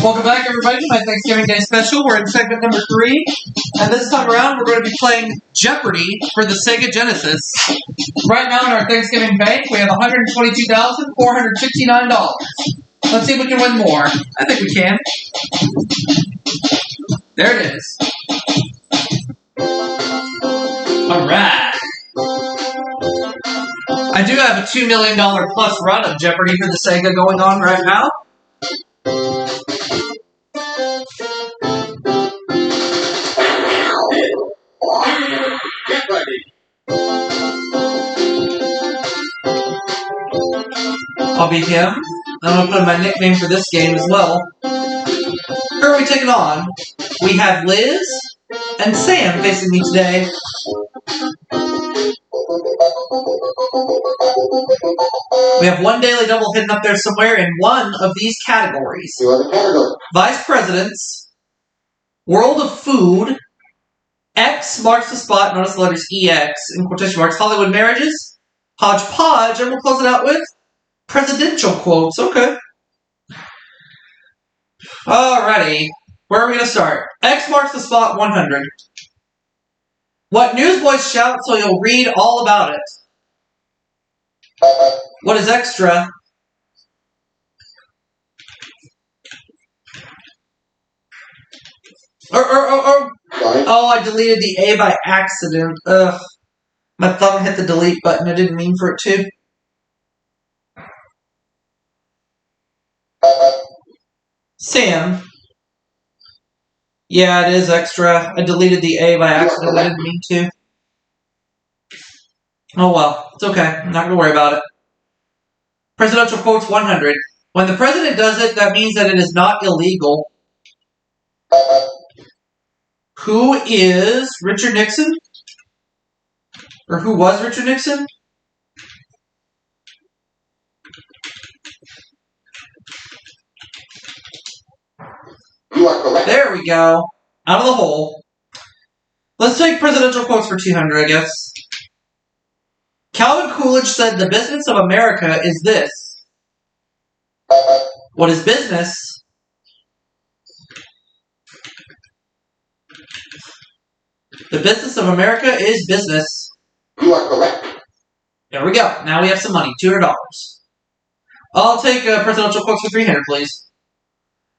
Welcome back, everybody, to my Thanksgiving Day special. We're in segment number 3, and this time around, we're going to be playing Jeopardy for the Sega Genesis. Right now in our Thanksgiving bank, we have $122,469. Let's see if we can win more. I think we can. There it is. Alright. I do have a $2 million plus run of Jeopardy for the Sega going on right now. I'll be him. I'm going to put in my nickname for this game as well. Who are we taking on? We have Liz and Sam facing me today. We have one daily double hidden up there somewhere in one of these categories. Vice Presidents, World of Food, X marks the spot, notice the letters EX in quotation marks, Hollywood Marriages, Hodgepodge, and we'll close it out with presidential quotes. Okay. Alrighty. Where are we going to start? X marks the spot, 100. What newsboys shout so you'll read all about it? What is extra? Oh, I deleted the A by accident. Ugh. My thumb hit the delete button. I didn't mean for it to. Sam. Yeah, it is extra. I deleted the A by accident. I didn't mean to. Oh well. It's okay. I'm not going to worry about it. Presidential quotes 100. When the president does it, that means that it is not illegal. Who is Richard Nixon? Or who was Richard Nixon? You are correct. There we go. Out of the hole. Let's take presidential quotes for 200, I guess. Calvin Coolidge said, "The business of America is this." What is business? The business of America is business. You are correct. There we go. Now we have some money. $200. I'll take presidential quotes for 300, please.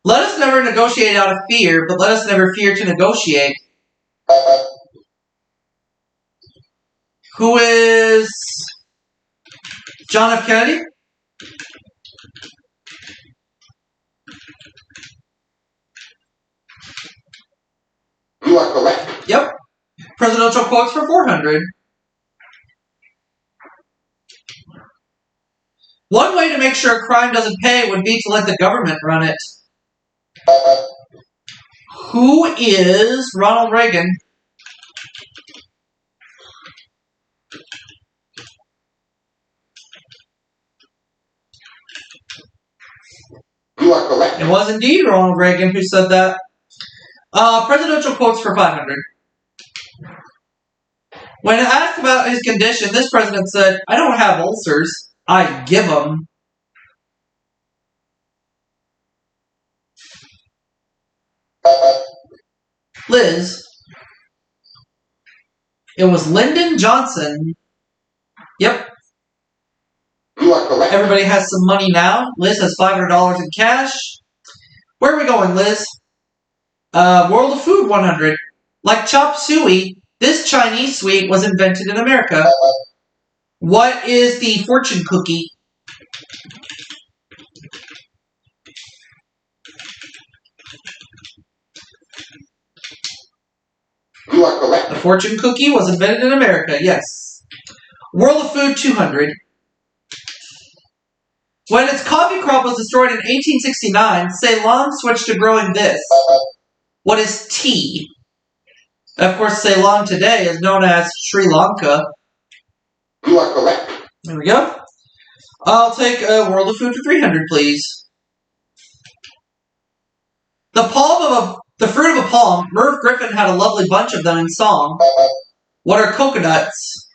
Let us never negotiate out of fear, but let us never fear to negotiate. Who is John F. Kennedy? You are correct. Yep. Presidential quotes for 400. One way to make sure a crime doesn't pay would be to let the government run it. Who is Ronald Reagan? You are correct. It was indeed Ronald Reagan who said that. Presidential quotes for 500. When asked about his condition, this president said, "I don't have ulcers. I give them." Liz. It was Lyndon Johnson. Yep. You are correct. Everybody has some money now. Liz has $500 in cash. Where are we going, Liz? World of Food 100. Like chop suey, this Chinese sweet was invented in America. What is the fortune cookie? You are correct. The fortune cookie was invented in America, yes. World of Food 200. When its coffee crop was destroyed in 1869, Ceylon switched to growing this. What is tea? Of course, Ceylon today is known as Sri Lanka. You are correct. There we go. I'll take a World of Food for 300, please. The fruit of a palm. Merv Griffin had a lovely bunch of them in song. What are coconuts?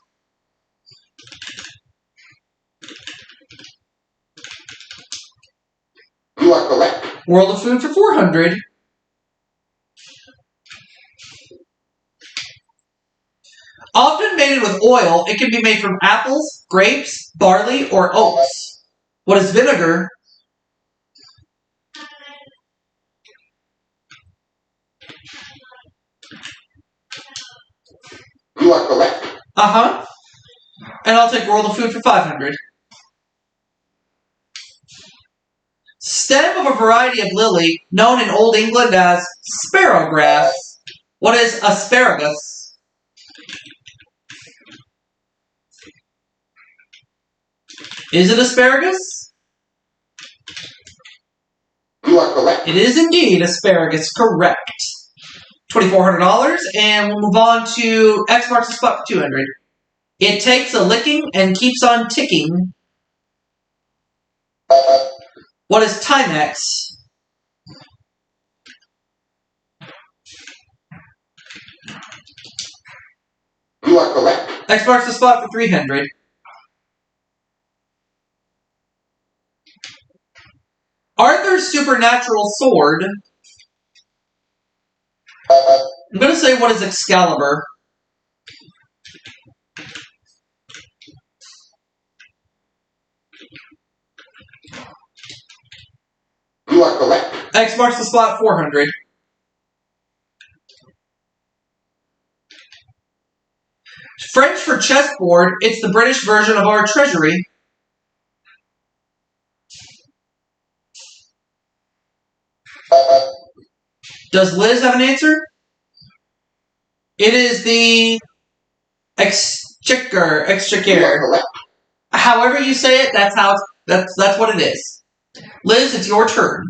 You are correct. World of Food for 400. Often made with oil, it can be made from apples, grapes, barley, or oats. What is vinegar? You are correct. Uh-huh. And I'll take World of Food for 500. Stem of a variety of lily, known in Old England as sparrowgrass. What is asparagus? Is it asparagus? You are correct. It is indeed asparagus, correct. $2,400, and we'll move on to X marks the spot for 200. It takes a licking and keeps on ticking. What is Timex? You are correct. X marks the spot for 300. Arthur's supernatural sword. I'm going to say, what is Excalibur? You are correct. X marks the spot, 400. French for chessboard, it's the British version of our treasury. Does Liz have an answer? It is the exchequer. You are correct. However you say it, that's what it is. Liz, it's your turn.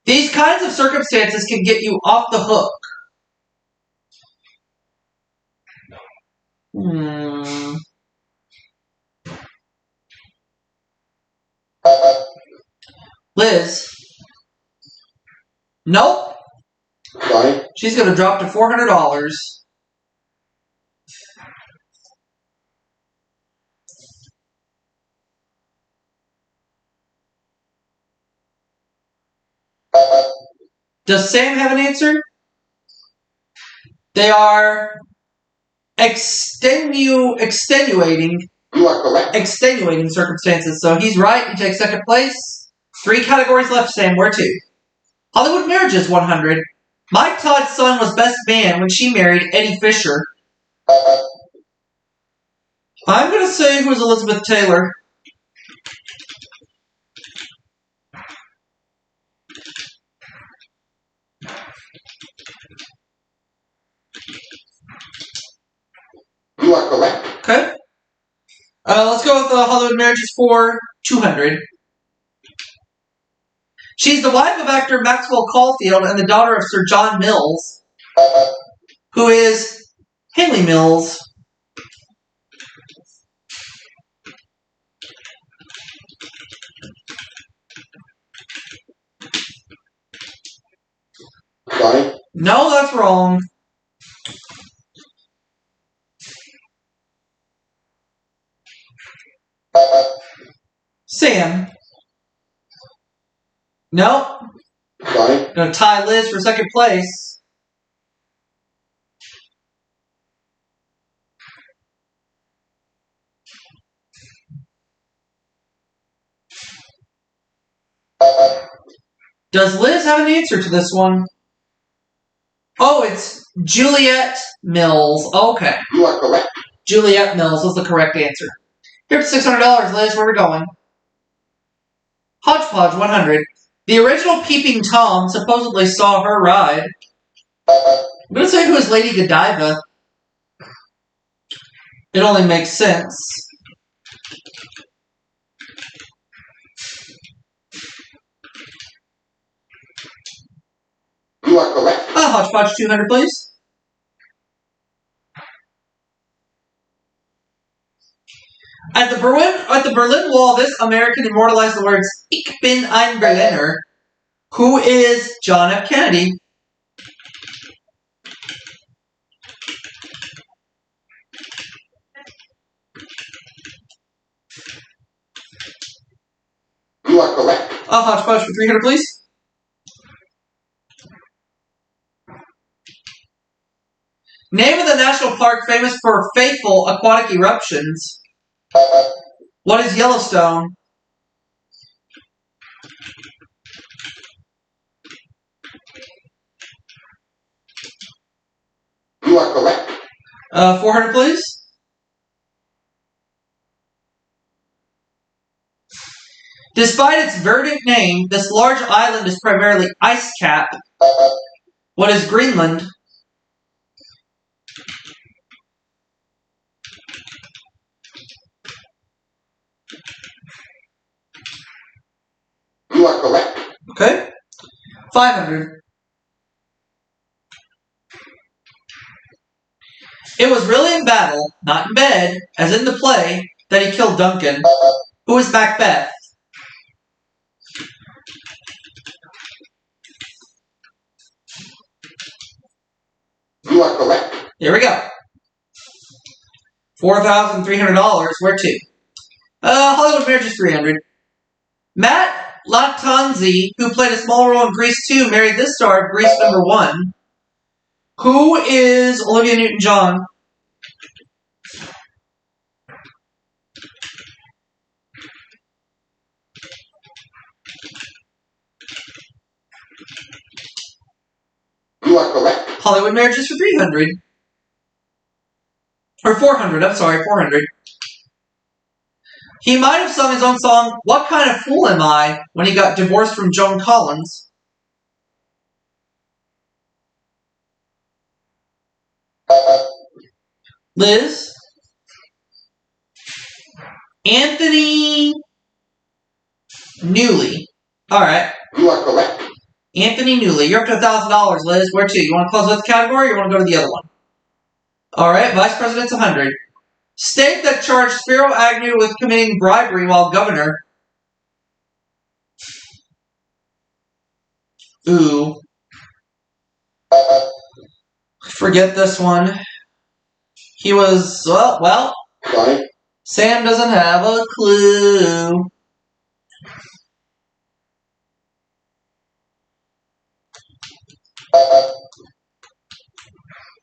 These kinds of circumstances can get you off the hook. Liz. Nope. Sorry. She's going to drop to $400. Does Sam have an answer? They are extenuating. You are correct. Extenuating circumstances. So he's right. He takes second place. 3 categories left, Sam. Where to? Hollywood Marriages, 100. Mike Todd's son was best man when she married Eddie Fisher. I'm going to say it was Elizabeth Taylor. You are correct. Okay. Let's go with Hollywood Marriages for 200. She's the wife of actor Maxwell Caulfield and the daughter of Sir John Mills, who is Haley Mills. Sorry. No, that's wrong. Sam. No. Sorry. Gonna tie Liz for second place. Does Liz have an answer to this one? Oh, it's Juliet Mills. Okay. You are correct. Juliet Mills was the correct answer. Here's $600, Liz. Where are we going? Hodgepodge, 100. The original Peeping Tom supposedly saw her ride. I'm going to say who is Lady Godiva. It only makes sense. You are correct. Hodgepodge, 200, please. At the Berlin Wall, this American immortalized the words "Ich bin ein Berliner." Who is John F. Kennedy? You are correct. A hodgepodge for 300, please. Name of the national park famous for faithful aquatic eruptions. What is Yellowstone? You are correct. 400, please. Despite its verdant name, this large island is primarily ice cap. What is Greenland? You are correct. Okay. 500. It was really in battle, not in bed, as in the play, that he killed Duncan. Who is Macbeth? You are correct. Here we go. $4,300. Where to? Hollywood Marriage is 300. Matt Lattanzi, who played a small role in Grease 2, married this star of Grease number 1. Who is Olivia Newton-John? You are correct. Hollywood Marriage is for 300. Or 400, I'm sorry, 400. He might have sung his own song, What Kind of Fool Am I, when he got divorced from Joan Collins. Liz? Anthony Newley. Alright. You are correct. Anthony Newley. You're up to $1,000, Liz. Where to? You want to close with the category or you want to go to the other one? Alright, Vice President's 100. State that charged Spiro Agnew with committing bribery while governor. Ooh. Forget this one. He was, well. Sorry. Sam doesn't have a clue.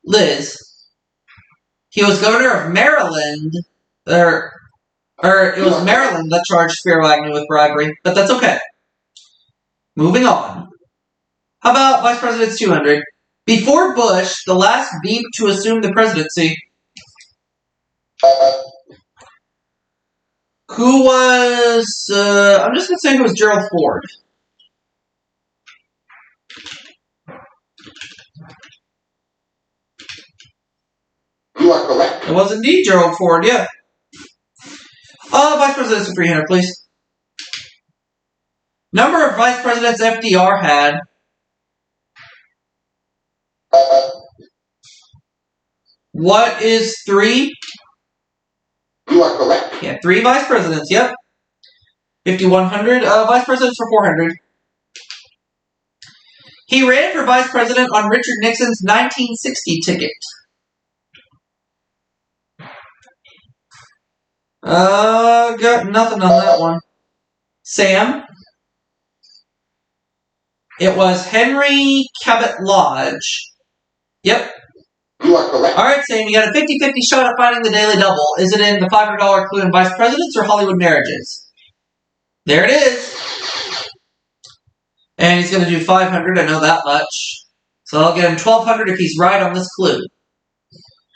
Liz. He was governor of Maryland. Or it was Maryland that charged Spiro Agnew with bribery, but that's okay. Moving on. How about Vice President's 200? Before Bush, the last beep to assume the presidency. Who was, I'm just going to say who was Gerald Ford. You are correct. It was indeed Gerald Ford, yeah. Vice Presidents for 300, please. Number of Vice Presidents FDR had. What is 3? You are correct. Yeah, 3 Vice Presidents, yep. 5,100. Vice Presidents for 400. He ran for Vice President on Richard Nixon's 1960 ticket. Got nothing on that one. Sam? It was Henry Cabot Lodge. Yep. You are correct. Alright, Sam, you got a 50-50 shot at finding the Daily Double. Is it in the $500 clue in Vice Presidents or Hollywood Marriages? There it is. And he's going to do 500, I know that much. So I'll get him 1,200 if he's right on this clue.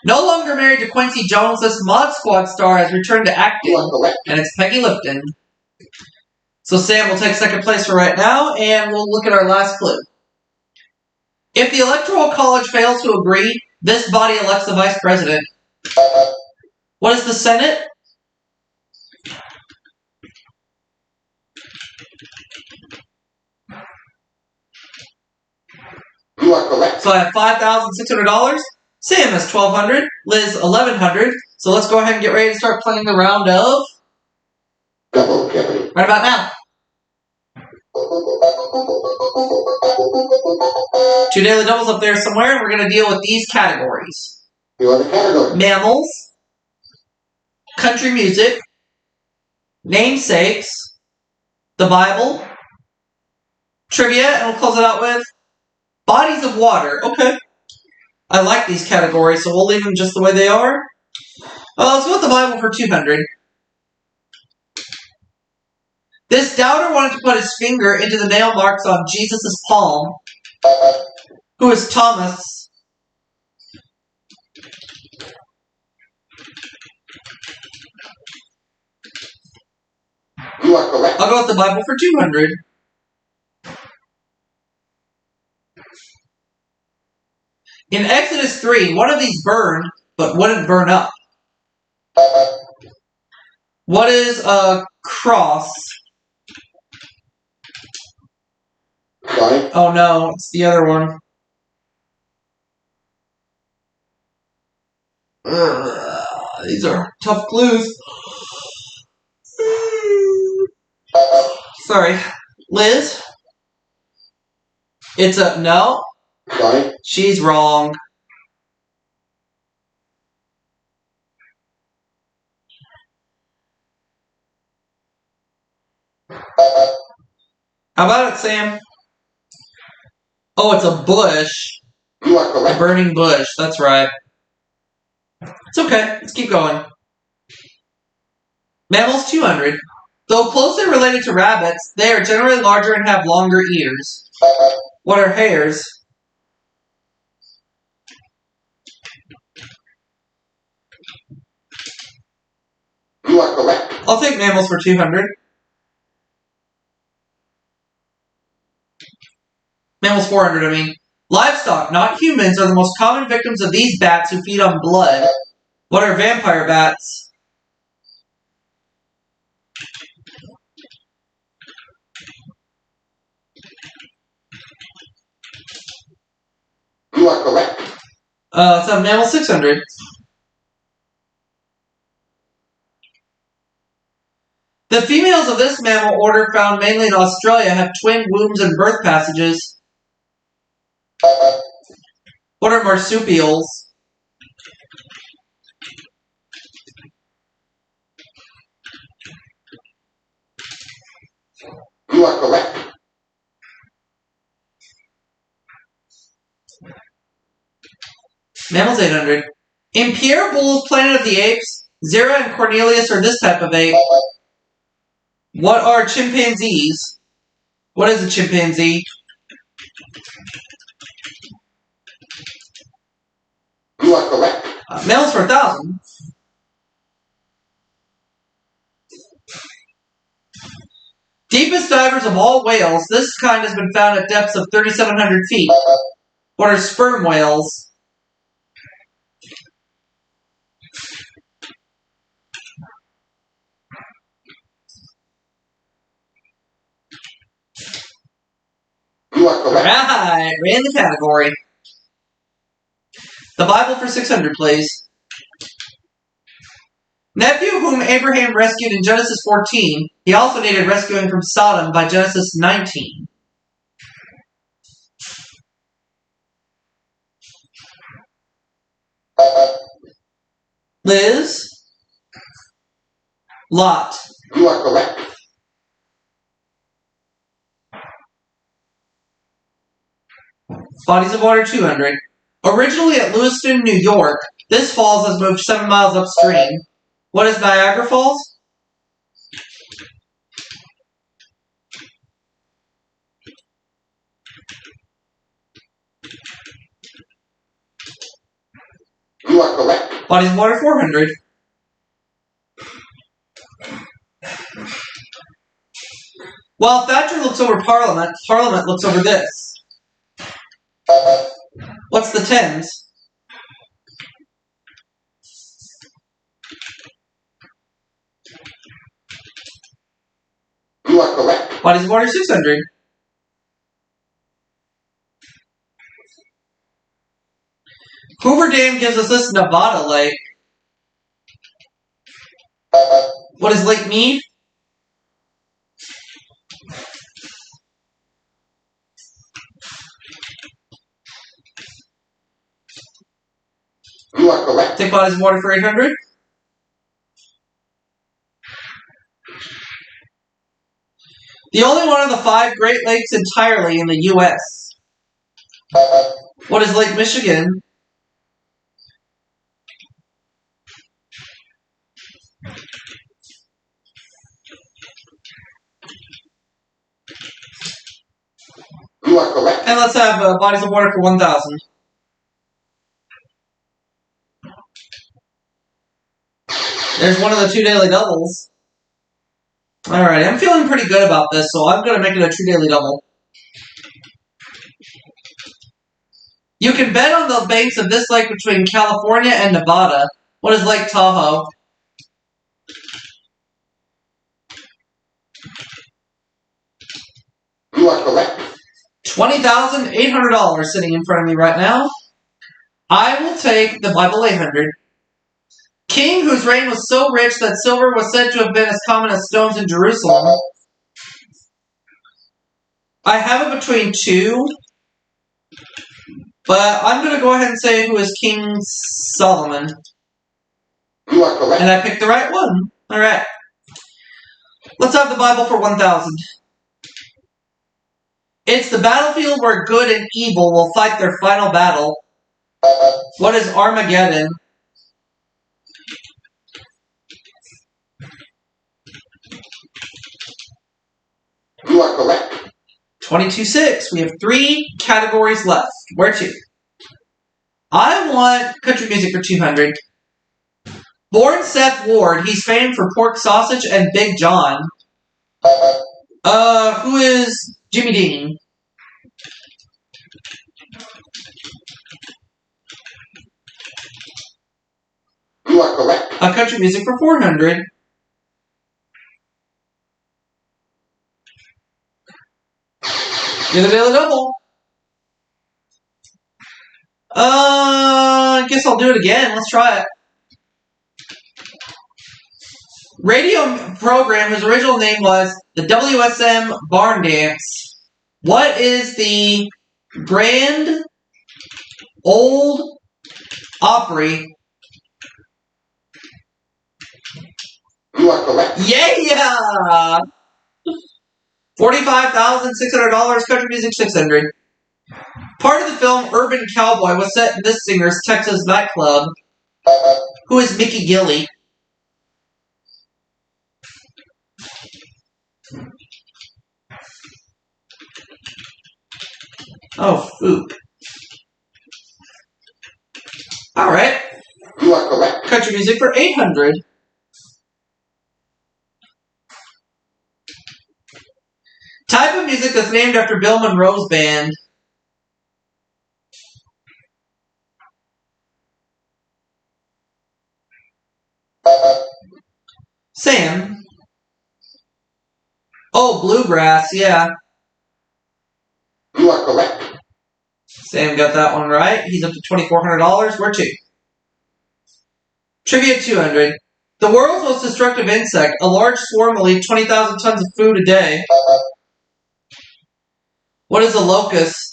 No longer married to Quincy Jones, this Mod Squad star has returned to acting, and it's Peggy Lipton. So Sam will take second place for right now, and we'll look at our last clue. If the Electoral College fails to agree, this body elects the Vice President. What is the Senate? You are correct. So I have $5,600. Sam has $1,200. Liz, $1,100. So let's go ahead and get ready to start playing the round of... Double Jeopardy. Right about now. 2 daily doubles up there somewhere, and we're going to deal with these categories. You are the category. Mammals, country music, namesakes, the Bible, trivia, and we'll close it out with bodies of water. Okay. I like these categories, so we'll leave them just the way they are. Let's go with the Bible for 200. This doubter wanted to put his finger into the nail marks on Jesus' palm. Who is Thomas? You are correct. I'll go with the Bible for 200. In Exodus 3, one of these burned, but wouldn't burn up. What is a cross? Sorry. Oh no, it's the other one. These are tough clues. Sorry. Liz? It's a... No. Sorry. She's wrong. How about it, Sam? Oh, it's a bush. You are A correct. burning bush. That's right. It's okay. Let's keep going. Mammals 200. Though closely related to rabbits, they are generally larger and have longer ears. What are hares? You are correct. I'll take mammals for 200. Mammals 400, I mean. Livestock, not humans, are the most common victims of these bats who feed on blood. What are vampire bats? You are correct. Let's have mammal 600. The females of this mammal order, found mainly in Australia, have twin wombs and birth passages. What are marsupials? You are correct. Mammals 800. In Pierre Boulle's Planet of the Apes, Zera and Cornelius are this type of ape. What are chimpanzees? What is a chimpanzee? You are correct. Mammals for 1,000. Deepest divers of all whales, this kind has been found at depths of 3,700 feet. What are sperm whales? You are correct. Right, ran the category. The Bible for 600, please. Nephew whom Abraham rescued in Genesis 14, he also needed rescuing from Sodom by Genesis 19. Liz? Lot. You are correct. Bodies of water 200. Originally at Lewiston, New York, this falls has moved 7 miles upstream. What is Niagara Falls? You are correct. Bodies of water 400. While Thatcher looks over Parliament, Parliament looks over this. What's the Thames? You are correct. Bodies of water 600. Hoover Dam gives us this Nevada lake. What is Lake Mead? You are correct. Take bodies of water for 800. The only one of the 5 Great Lakes entirely in the U.S. What is Lake Michigan? You are correct. And let's have bodies of water for 1,000. There's one of the 2 daily doubles. Alright, I'm feeling pretty good about this, so I'm going to make it a true daily double. You can bet on the banks of this lake between California and Nevada. What is Lake Tahoe? You are correct. $20,800 sitting in front of me right now. I will take the Bible 800. King whose reign was so rich that silver was said to have been as common as stones in Jerusalem. I have it between 2. But I'm going to go ahead and say who is King Solomon. You are correct. And I picked the right one. Alright. Let's have the Bible for 1,000. It's the battlefield where good and evil will fight their final battle. What is Armageddon? You are correct. 22.6. We have 3 categories left. Where to? I want country music for 200. Born Seth Ward, he's famed for pork sausage and Big John. Who is Jimmy Dean? You are correct. Country music for 400. You're the daily double. I guess I'll do it again. Let's try it. Radio program whose original name was the WSM Barn Dance. What is the Grand Old Aubrey? You are correct. Yeah! $45,600, country music 600. Part of the film Urban Cowboy was set in this singer's Texas nightclub. Who is Mickey Gilley? Oh, foop. Alright. You are correct. Country music for 800. Type of music that's named after Bill Monroe's band. Sam. Oh, bluegrass, yeah. You are correct. Sam got that one right. He's up to $2,400. Where to? Trivia 200. The world's most destructive insect. A large swarm will eat 20,000 tons of food a day. What is a locust?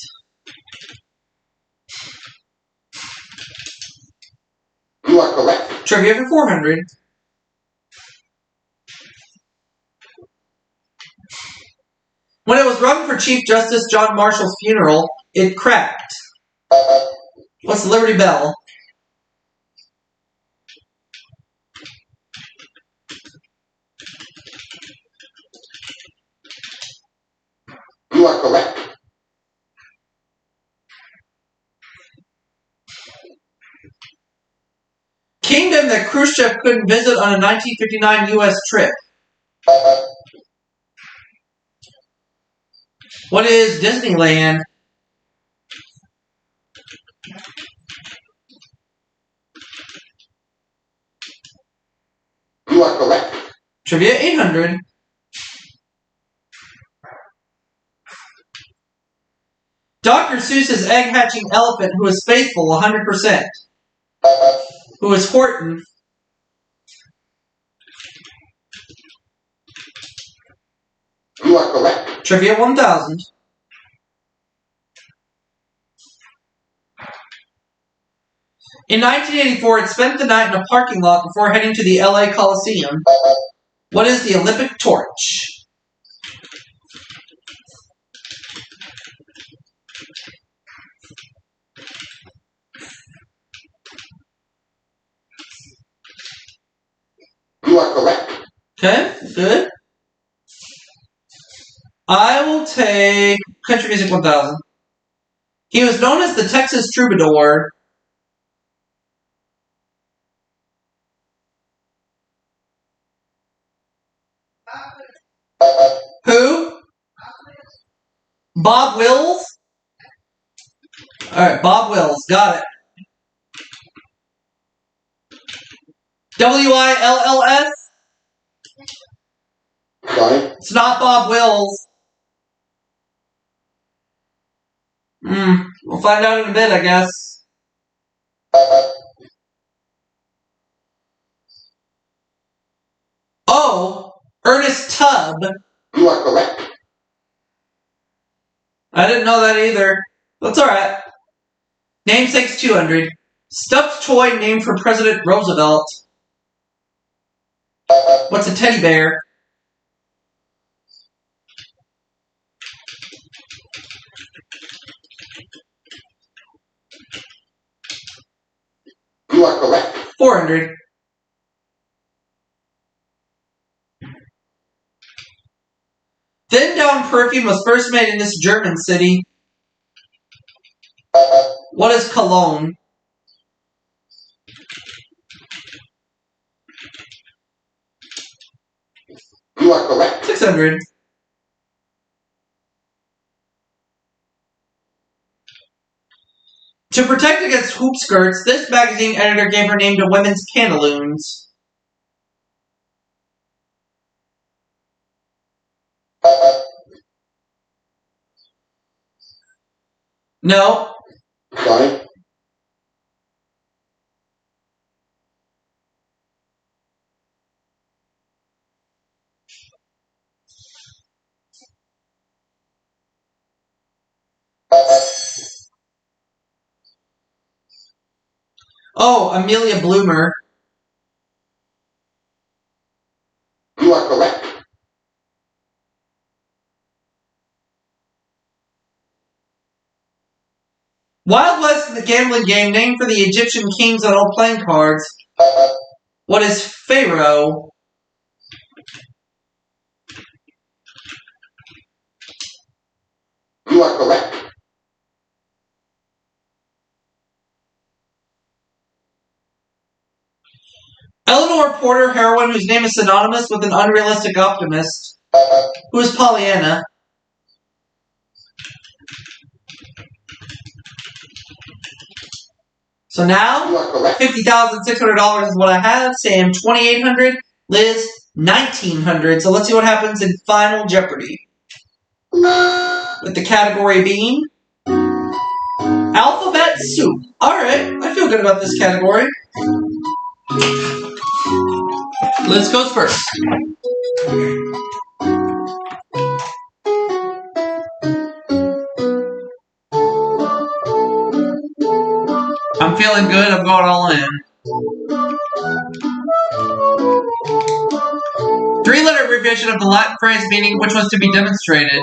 You are correct. Trivia for 400. When it was rung for Chief Justice John Marshall's funeral, it cracked. What's the Liberty Bell? You are correct. Kingdom that Khrushchev couldn't visit on a 1959 U.S. trip. What is Disneyland? You are correct. Trivia 800. Dr. Seuss's egg-hatching elephant who is faithful 100%. Who is Horton. You are correct. Trivia 1000. In 1984, it spent the night in a parking lot before heading to the LA Coliseum. What is the Olympic torch? You are correct. Okay, good. I will take Country Music 1000. He was known as the Texas Troubadour. Who? Bob Wills? Alright, Bob Wills. Got it. Wills? Sorry? It's not Bob Wills. We'll find out in a bit, I guess. Oh, Ernest Tubb. You are correct. I didn't know that either. That's alright. Namesake's 200. Stuffed toy named for President Roosevelt. What's a teddy bear? You are correct. 400. Thin Down perfume was first made in this German city. What is cologne? You are correct. 600. To protect against hoop skirts, this magazine editor gave her name to women's pantaloons. No. Sorry? Oh, Amelia Bloomer. You are correct. Wild West is a gambling game named for the Egyptian kings that hold playing cards. What is Pharaoh? You are correct. Eleanor Porter, heroine whose name is synonymous with an unrealistic optimist. Who is Pollyanna? So now, You are correct. $50,600 is what I have. Sam, $2,800. Liz, $1,900. So let's see what happens in Final Jeopardy. With the category being Alphabet Soup. Alright, I feel good about this category. Liz goes first. I'm feeling good. I'm going all in. 3-letter abbreviation of the Latin phrase meaning which was to be demonstrated.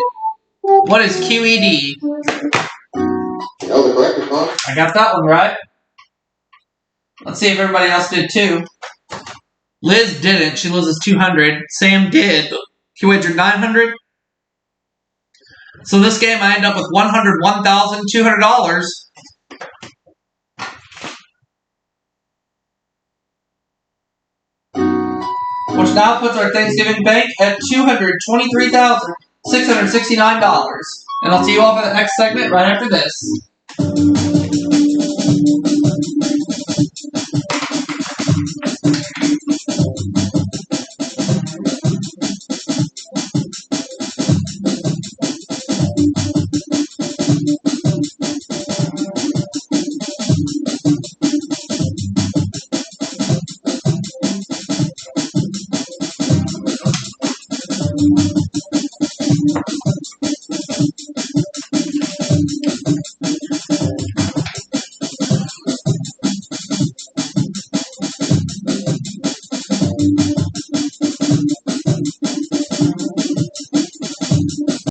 What is QED? You know the correct response? I got that one right. Let's see if everybody else did too. Liz didn't. She loses 200. Sam did. He wagered 900. So this game I end up with $101,200. Which now puts our Thanksgiving bank at $223,669. And I'll see you all for the next segment right after this.